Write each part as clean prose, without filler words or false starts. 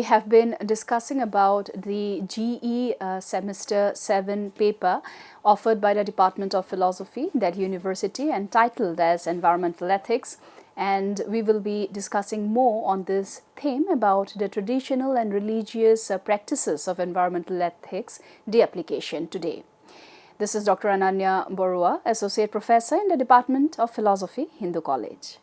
have been discussing about the GE Semester 7 paper offered by the Department of Philosophy, Delhi University, and titled as Environmental Ethics. And we will be discussing more on this theme about the traditional and religious practices of environmental ethics, the application today. This is Dr. Ananya Barua, Associate Professor in the Department of Philosophy, Hindu College.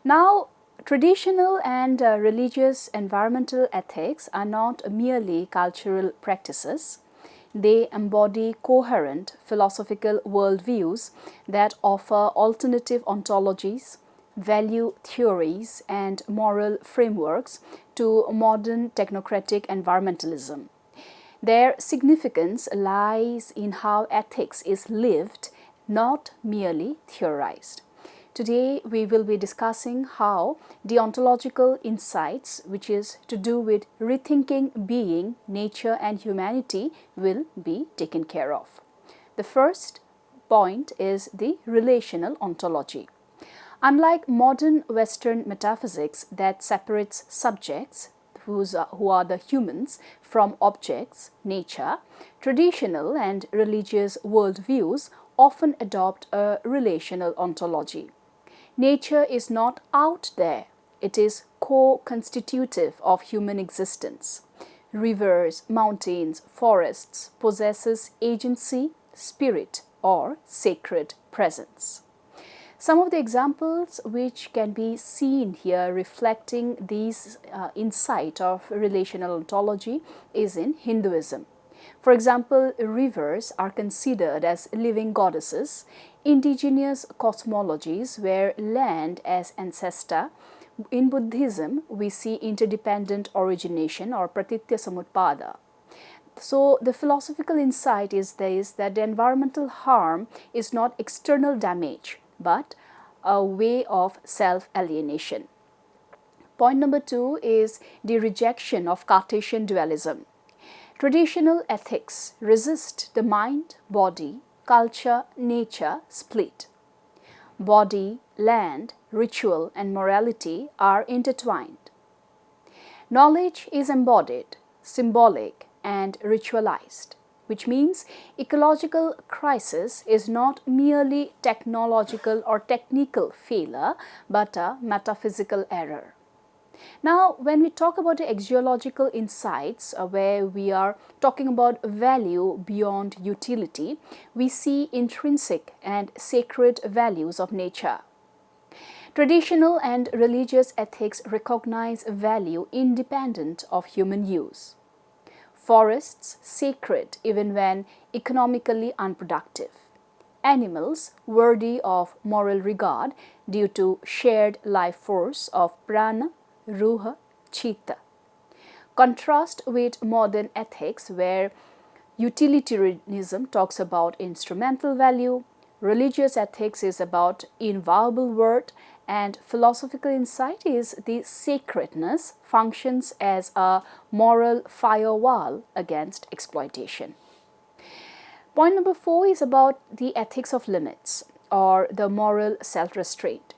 Now, traditional and religious environmental ethics are not merely cultural practices. They embody coherent philosophical worldviews that offer alternative ontologies, value theories, and moral frameworks to modern technocratic environmentalism. Their significance lies in how ethics is lived, not merely theorized. Today, we will be discussing how deontological insights, which is to do with rethinking being, nature, and humanity, will be taken care of. The first point is the relational ontology. Unlike modern Western metaphysics that separates subjects, who are the humans, from objects, nature, traditional and religious worldviews often adopt a relational ontology. Nature is not out there, it is co-constitutive of human existence. Rivers, mountains, forests possesses agency, spirit, or sacred presence. Some of the examples which can be seen here reflecting these insight of relational ontology is in Hinduism. For example, rivers are considered as living goddesses, indigenous cosmologies where land as ancestor. In Buddhism, we see interdependent origination or pratitya samutpada. So, the philosophical insight is this, that the environmental harm is not external damage, but a way of self-alienation. Point number 2 is the rejection of Cartesian dualism. Traditional ethics resist the mind, body, culture, nature split. Body, land, ritual, and morality are intertwined. Knowledge is embodied, symbolic, and ritualized, which means ecological crisis is not merely technological or technical failure, but a metaphysical error. Now, when we talk about the axiological insights, where we are talking about value beyond utility, we see intrinsic and sacred values of nature. Traditional and religious ethics recognize value independent of human use. Forests sacred even when economically unproductive. Animals worthy of moral regard due to shared life force of prana, ruha, chitta. Contrast with modern ethics where utilitarianism talks about instrumental value, religious ethics is about inviolable worth, and philosophical insight is the sacredness functions as a moral firewall against exploitation. Point number 4 is about the ethics of limits or the moral self-restraint.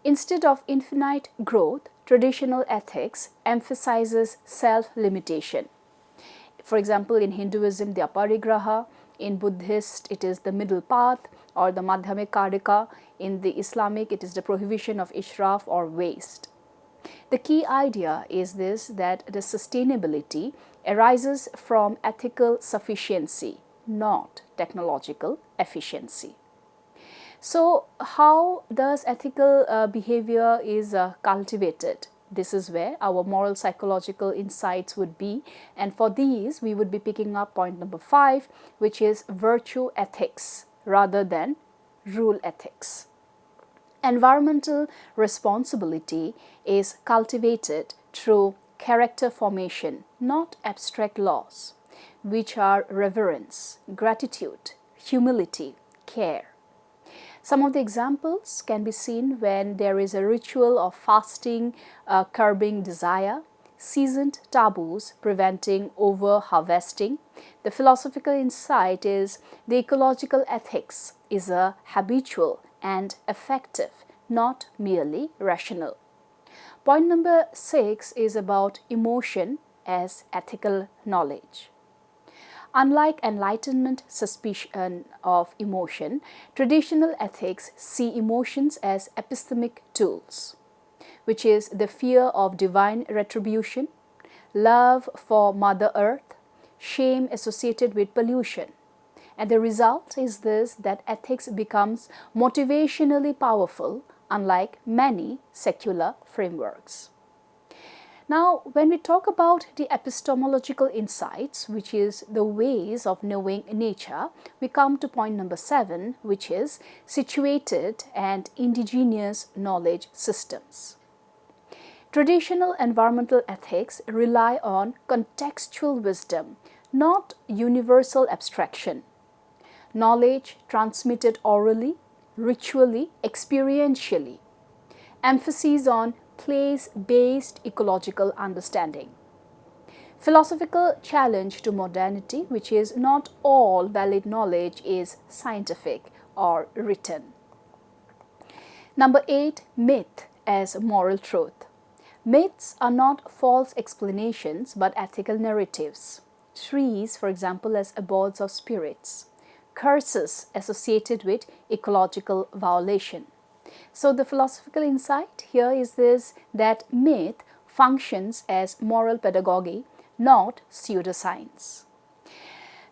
Instead of infinite growth, traditional ethics emphasizes self-limitation. For example, in Hinduism, the aparigraha, in Buddhist, it is the middle path or the madhyamik karika. In the Islamic, it is the prohibition of israf or waste. The key idea is this, that the sustainability arises from ethical sufficiency, not technological efficiency. So, how does ethical behavior is cultivated? This is where our moral psychological insights would be, and for these we would be picking up point number 5, which is virtue ethics rather than rule ethics. Environmental responsibility is cultivated through character formation, not abstract laws, which are reverence, gratitude, humility, care. Some of the examples can be seen when there is a ritual of fasting, curbing desire, seasoned taboos preventing over-harvesting. The philosophical insight is the ecological ethics is a habitual and effective, not merely rational. Point number 6 is about emotion as ethical knowledge. Unlike Enlightenment suspicion of emotion, traditional ethics see emotions as epistemic tools, which is the fear of divine retribution, love for Mother Earth, shame associated with pollution. And the result is this, that ethics becomes motivationally powerful, unlike many secular frameworks. Now, when we talk about the epistemological insights, which is the ways of knowing nature, we come to point number 7, which is situated and indigenous knowledge systems. Traditional environmental ethics rely on contextual wisdom, not universal abstraction. Knowledge transmitted orally, ritually, experientially. Emphasis on place-based ecological understanding. Philosophical challenge to modernity, which is not all valid knowledge is scientific or written. Number 8, myth as moral truth. Myths are not false explanations but ethical narratives. Trees, for example, as abodes of spirits. Curses associated with ecological violation. So the philosophical insight here is this, that myth functions as moral pedagogy, not pseudoscience.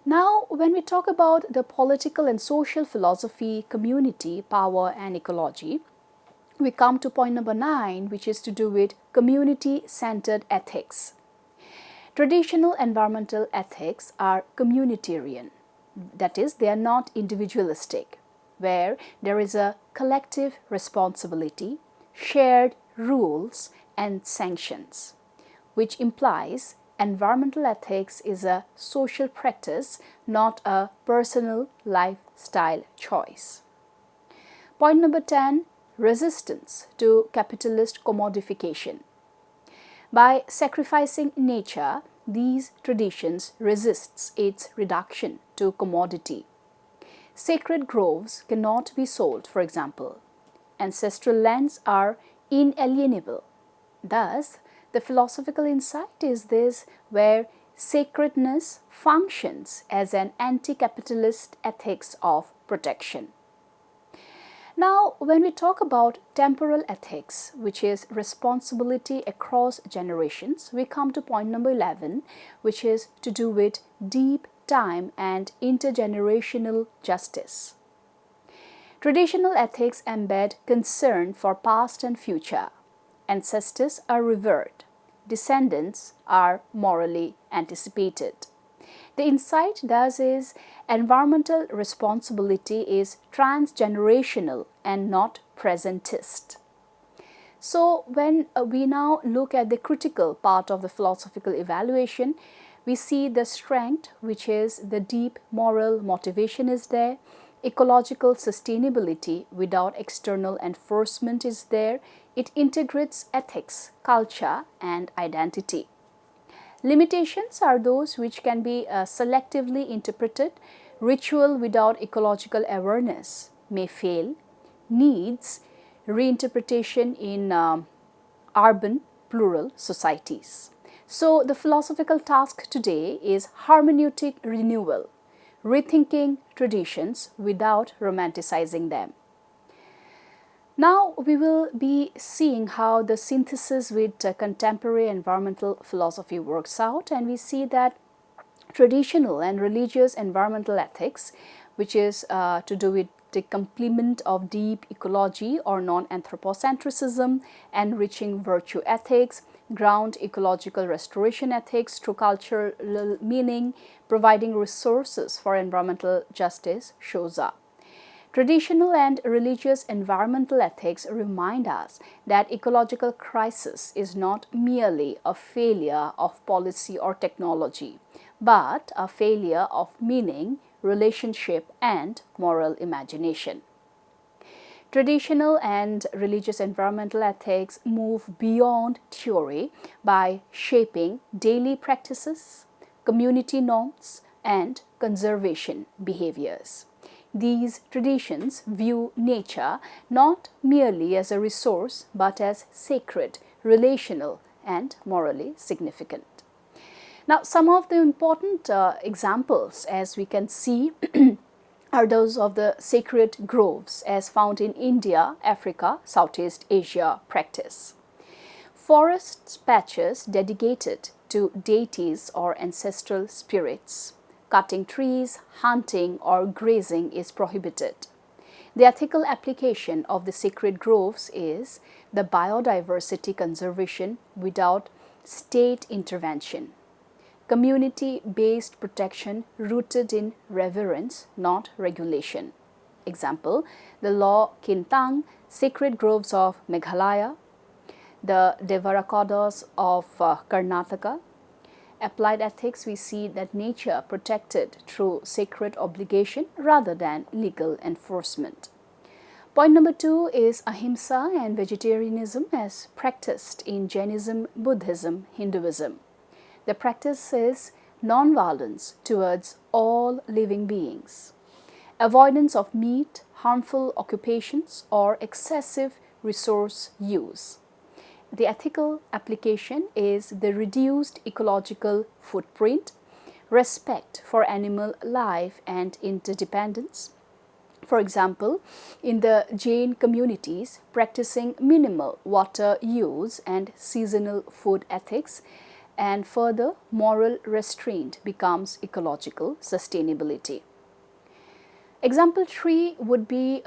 Now, when we talk about the political and social philosophy, community, power and ecology, we come to point number 9, which is to do with community-centered ethics. Traditional environmental ethics are communitarian. That is, they are not individualistic, where there is a collective responsibility, shared rules and sanctions, which implies environmental ethics is a social practice, not a personal lifestyle choice. Point number 10, resistance to capitalist commodification. By sacrificing nature, these traditions resists its reduction to commodity. Sacred groves cannot be sold, for example. Ancestral lands are inalienable. Thus, the philosophical insight is this, where sacredness functions as an anti-capitalist ethics of protection. Now, when we talk about temporal ethics, which is responsibility across generations, we come to point number 11, which is to do with deep time and intergenerational justice. Traditional ethics embed concern for past and future. Ancestors are revered. Descendants are morally anticipated. The insight thus is environmental responsibility is transgenerational and not presentist. So when we now look at the critical part of the philosophical evaluation, we see the strength, which is the deep moral motivation is there, ecological sustainability without external enforcement is there, it integrates ethics, culture and identity. Limitations are those which can be selectively interpreted. Ritual without ecological awareness may fail, needs reinterpretation in urban plural societies. So the philosophical task today is hermeneutic renewal, rethinking traditions without romanticizing them. Now we will be seeing how the synthesis with contemporary environmental philosophy works out, and we see that traditional and religious environmental ethics, which is to do with the complement of deep ecology or non-anthropocentrism, enriching virtue ethics, ground ecological restoration ethics through cultural meaning, providing resources for environmental justice shows up. Traditional and religious environmental ethics remind us that ecological crisis is not merely a failure of policy or technology, but a failure of meaning, relationship, and moral imagination. Traditional and religious environmental ethics move beyond theory by shaping daily practices, community norms, and conservation behaviors. These traditions view nature not merely as a resource but as sacred, relational, and morally significant. Now, some of the important examples, as we can see, are those of the sacred groves as found in India, Africa, Southeast Asia practice. Forest patches dedicated to deities or ancestral spirits. Cutting trees, hunting or grazing is prohibited. The ethical application of the sacred groves is the biodiversity conservation without state intervention. Community-based protection rooted in reverence, not regulation. Example, the law Kintang, sacred groves of Meghalaya, the Devarakodas of Karnataka. Applied ethics, we see that nature protected through sacred obligation rather than legal enforcement. Point number 2 is ahimsa and vegetarianism as practiced in Jainism, Buddhism, Hinduism. The practice is non-violence towards all living beings. Avoidance of meat, harmful occupations, or excessive resource use. The ethical application is the reduced ecological footprint, respect for animal life and interdependence. For example, in the Jain communities, practicing minimal water use and seasonal food ethics, and further moral restraint becomes ecological sustainability. Example 3 would be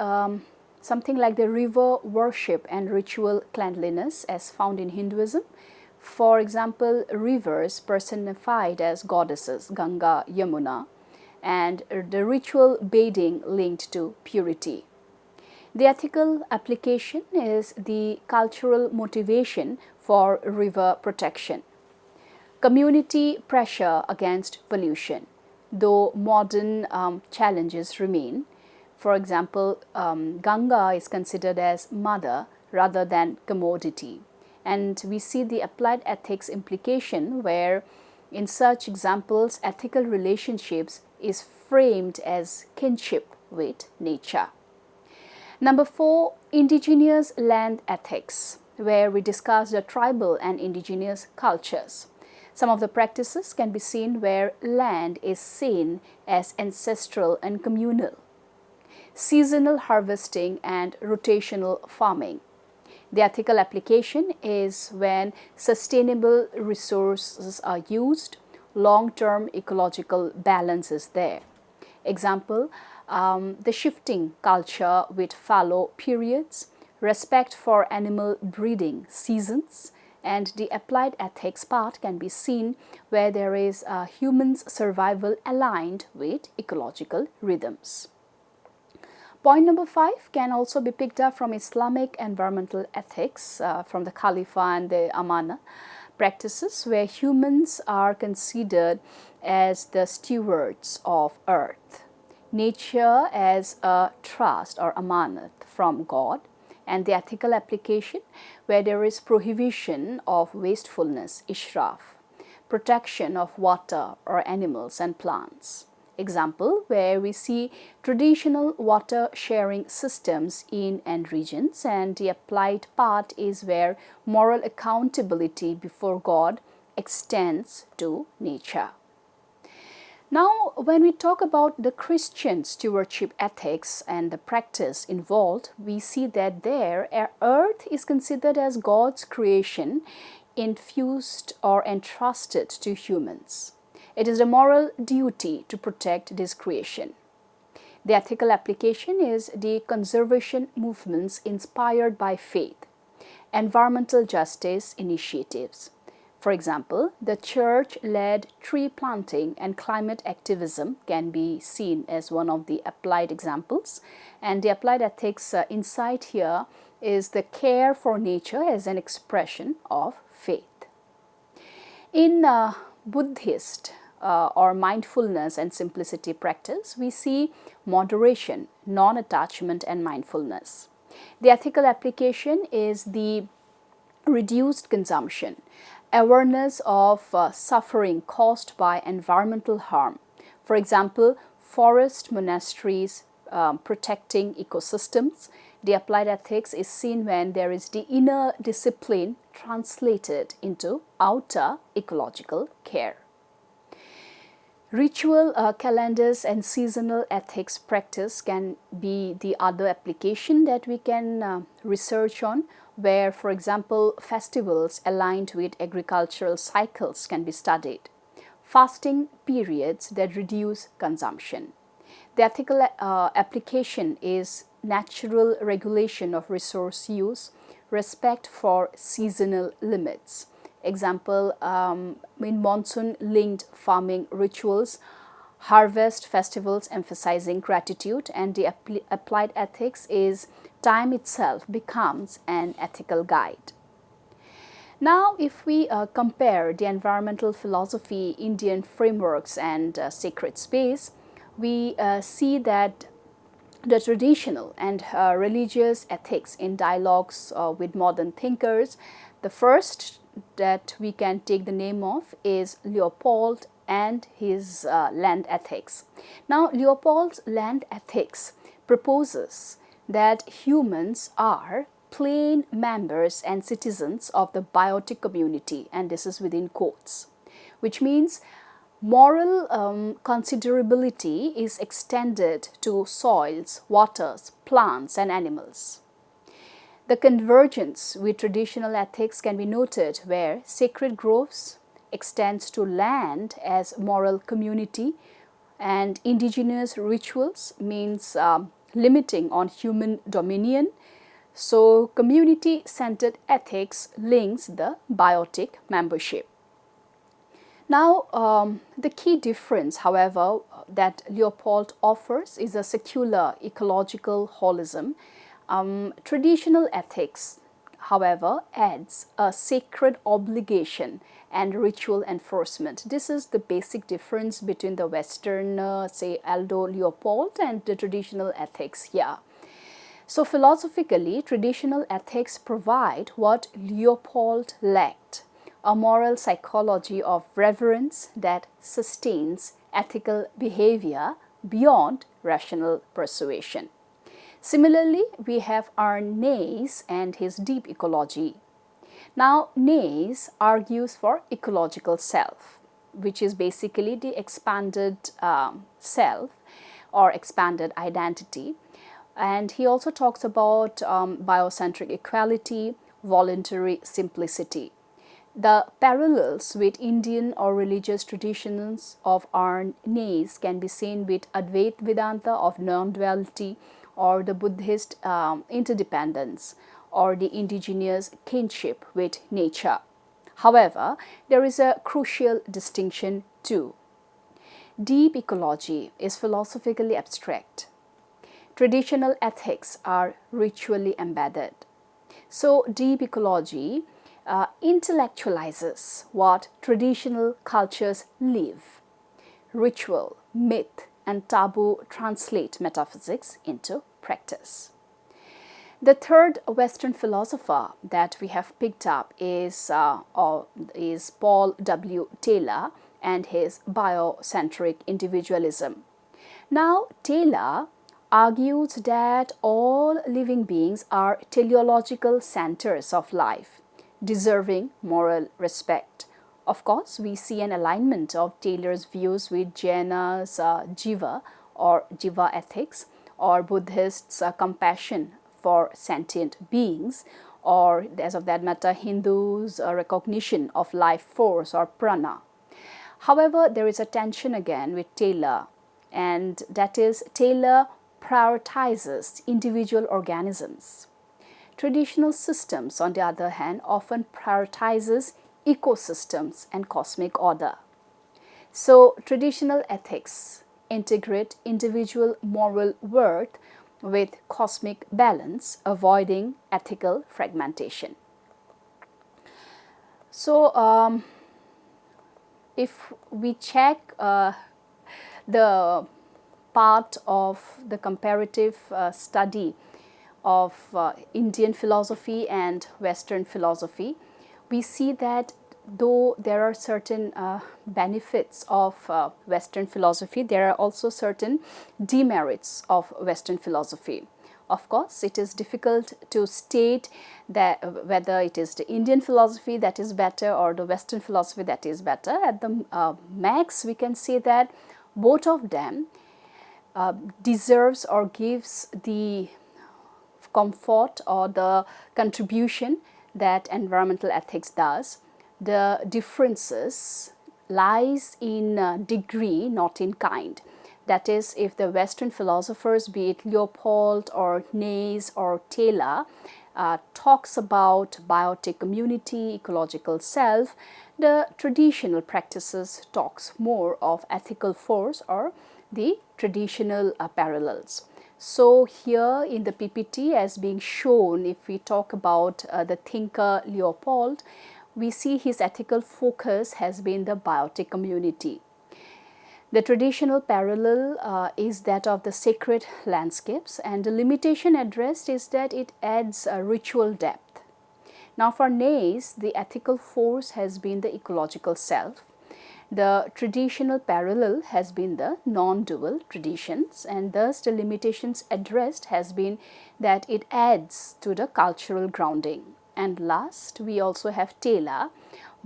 something like the river worship and ritual cleanliness as found in Hinduism. For example, rivers personified as goddesses, Ganga, Yamuna, and the ritual bathing linked to purity. The ethical application is the cultural motivation for river protection. Community pressure against pollution, though modern challenges remain. For example, Ganga is considered as mother rather than commodity. And we see the applied ethics implication where in such examples, ethical relationships is framed as kinship with nature. Number 4, indigenous land ethics, where we discuss the tribal and indigenous cultures. Some of the practices can be seen where land is seen as ancestral and communal. Seasonal harvesting and rotational farming. The ethical application is when sustainable resources are used, long-term ecological balance is there. Example, the shifting culture with fallow periods, respect for animal breeding seasons, and the applied ethics part can be seen where there is human's survival aligned with ecological rhythms. Point number 5 can also be picked up from Islamic environmental ethics from the Khalifa and the Amana practices where humans are considered as the stewards of earth, nature as a trust or amanat from God, and the ethical application where there is prohibition of wastefulness, israf, protection of water or animals and plants. Example, where we see traditional water sharing systems in and regions, and the applied part is where moral accountability before God extends to nature. Now, when we talk about the Christian stewardship ethics and the practice involved, we see that there, earth is considered as God's creation infused or entrusted to humans. It is a moral duty to protect this creation. The ethical application is the conservation movements inspired by faith, environmental justice initiatives. For example, the church-led tree planting and climate activism can be seen as one of the applied examples. And the applied ethics insight here is the care for nature as an expression of faith. In Buddhist or mindfulness and simplicity practice, we see moderation, non-attachment and mindfulness. The ethical application is the reduced consumption, awareness of suffering caused by environmental harm. For example, forest monasteries protecting ecosystems, The applied ethics is seen when there is the inner discipline translated into outer ecological care. Ritual calendars and seasonal ethics practice can be the other application that we can research on, where, for example, festivals aligned with agricultural cycles can be studied. Fasting periods that reduce consumption. The ethical application is natural regulation of resource use, respect for seasonal limits. Example, in monsoon-linked farming rituals, harvest festivals emphasizing gratitude, and the applied ethics is time itself becomes an ethical guide. Now, if we compare the environmental philosophy, Indian frameworks, and sacred space, we see that the traditional and religious ethics in dialogues with modern thinkers. The first that we can take the name of is Leopold and his land ethics. Now, Leopold's land ethics proposes that humans are plain members and citizens of the biotic community, and this is within quotes, which means moral considerability is extended to soils, waters, plants, and animals. The convergence with traditional ethics can be noted where sacred groves extends to land as moral community, and indigenous rituals means limiting on human dominion. So, community-centered ethics links the biotic membership. Now, the key difference, however, that Leopold offers is a secular ecological holism. Traditional ethics, however, adds a sacred obligation and ritual enforcement. This is the basic difference between the Western, say, Aldo Leopold and the traditional ethics here. So, philosophically, traditional ethics provide what Leopold lacked: a moral psychology of reverence that sustains ethical behavior beyond rational persuasion. Similarly, we have our Nays and his deep ecology. Now, Nays argues for ecological self, which is basically the expanded self or expanded identity. And he also talks about biocentric equality, voluntary simplicity. The parallels with Indian or religious traditions of our Nays can be seen with Advaita Vedanta of non-duality, or the Buddhist interdependence, or the indigenous kinship with nature. However, there is a crucial distinction too. Deep ecology is philosophically abstract. Traditional ethics are ritually embedded. So, deep ecology intellectualizes what traditional cultures live. Ritual, myth, and taboo translate metaphysics into practice. The third Western philosopher that we have picked up is Paul W. Taylor and his biocentric individualism. Now, Taylor argues that all living beings are teleological centers of life, deserving moral respect. Of course, we see an alignment of Taylor's views with Jaina's Jiva or Jiva ethics, or Buddhists' compassion for sentient beings, or as of that matter, Hindus' recognition of life force or prana. However, there is a tension again with Taylor, and that is Taylor prioritizes individual organisms. Traditional systems, on the other hand, often prioritizes ecosystems and cosmic order. So, traditional ethics integrate individual moral worth with cosmic balance, avoiding ethical fragmentation. So, if we check the part of the comparative study of Indian philosophy and Western philosophy, we see that though there are certain benefits of Western philosophy, there are also certain demerits of Western philosophy. Of course, it is difficult to state that whether it is the Indian philosophy that is better or the Western philosophy that is better. At the max, we can say that both of them deserves or gives the comfort or the contribution that environmental ethics does. The differences lies in degree, not in kind. That is, if the Western philosophers, be it Leopold or Nays or Taylor, talks about biotic community, ecological self, the traditional practices talks more of ethical force or the traditional parallels. So here in the PPT as being shown, if we talk about the thinker Leopold, we see his ethical focus has been the biotic community. The traditional parallel is that of the sacred landscapes, and the limitation addressed is that it adds a ritual depth. Now for Nays, the ethical force has been the ecological self. The traditional parallel has been the non-dual traditions, and thus the limitations addressed has been that it adds to the cultural grounding. And last, we also have Taylor,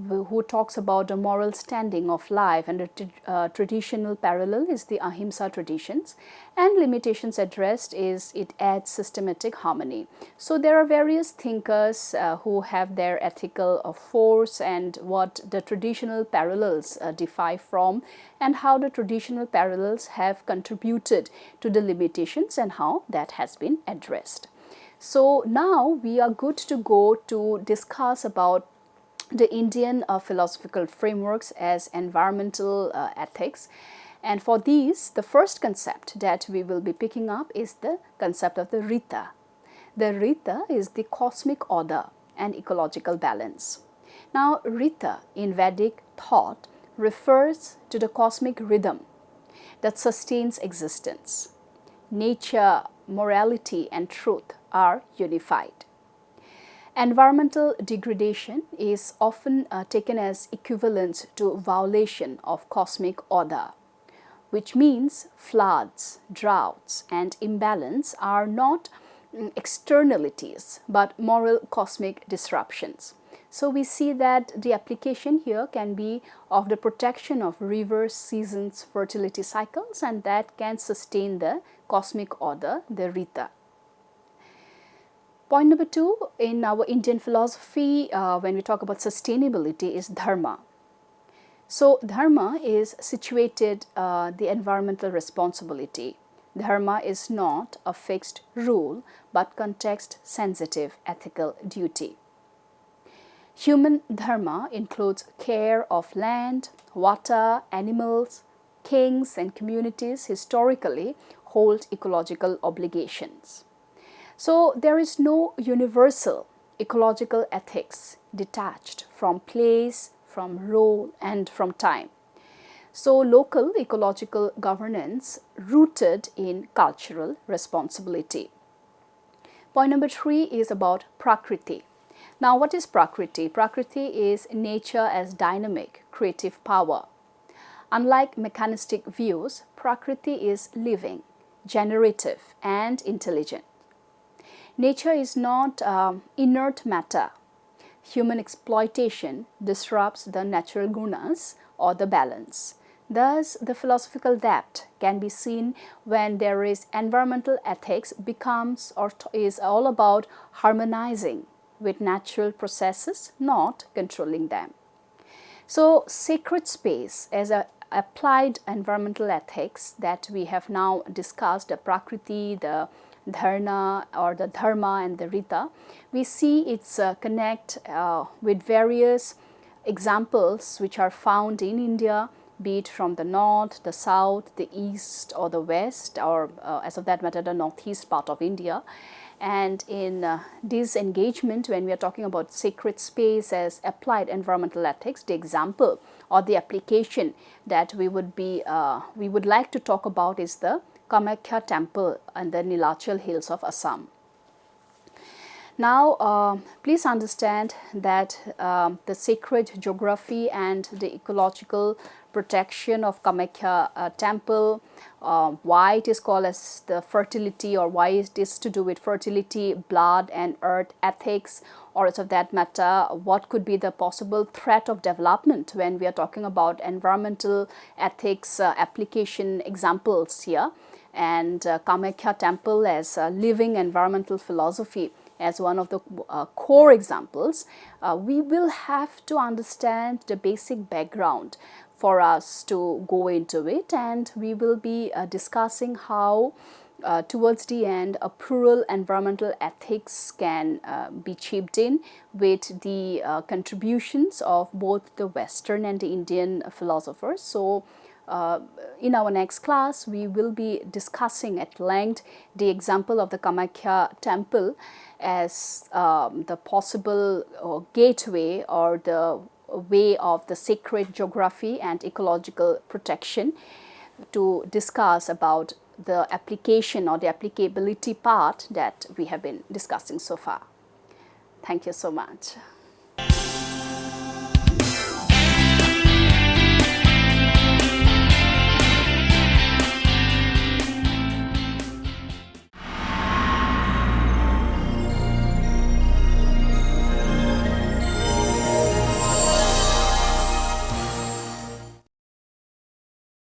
who talks about the moral standing of life, and the traditional parallel is the ahimsa traditions, and limitations addressed is it adds systematic harmony. So there are various thinkers who have their ethical force and what the traditional parallels differ from, and how the traditional parallels have contributed to the limitations and how that has been addressed. So now we are good to go to discuss about the Indian philosophical frameworks as environmental ethics. And for these, the first concept that we will be picking up is the concept of the Rita. The Rita is the cosmic order and ecological balance. Now, Rita in Vedic thought refers to the cosmic rhythm that sustains existence. Nature, morality, and truth are unified. Environmental degradation is often taken as equivalent to violation of cosmic order, which means floods, droughts, and imbalance are not externalities but moral cosmic disruptions. So we see that the application here can be of the protection of rivers, seasons, fertility cycles, and that can sustain the cosmic order, the Rita. Point number 2 in our Indian philosophy, when we talk about sustainability, is dharma. So dharma is situated the environmental responsibility. Dharma is not a fixed rule but context sensitive ethical duty. Human dharma includes care of land, water, animals. Kings and communities historically hold ecological obligations. So there is no universal ecological ethics detached from place, from role, and from time. So local ecological governance rooted in cultural responsibility. Point number 3 is about Prakriti. Now what is Prakriti? Prakriti is nature as dynamic, creative power. Unlike mechanistic views, Prakriti is living, generative, and intelligent. Nature is not inert matter. Human exploitation disrupts the natural gunas or the balance. Thus, the philosophical depth can be seen when there is environmental ethics becomes or is all about harmonizing with natural processes, not controlling them. So, sacred space as a applied environmental ethics that we have now discussed, the Prakriti, the Dharna or the Dharma and the Rita, we see its connect with various examples which are found in India, be it from the north, the south, the east or the west, or as of that matter the northeast part of India. And in this engagement, when we are talking about sacred space as applied environmental ethics, the example or the application that we would like to talk about is the Kamakhya temple and the Nilachal hills of Assam. Now, please understand that the sacred geography and the ecological protection of Kamakya temple, why it is called as the fertility, or why it is to do with fertility, blood and earth ethics, or of that matter, what could be the possible threat of development when we are talking about environmental ethics application examples here, and Kamakya temple as a living environmental philosophy as one of the core examples. We will have to understand the basic background for us to go into it, and we will be discussing how towards the end a plural environmental ethics can be chipped in with the contributions of both the Western and the Indian philosophers. So in our next class, we will be discussing at length the example of the Kamakya temple as the possible gateway or the way of the sacred geography and ecological protection, to discuss about the application or the applicability part that we have been discussing so far. Thank you so much.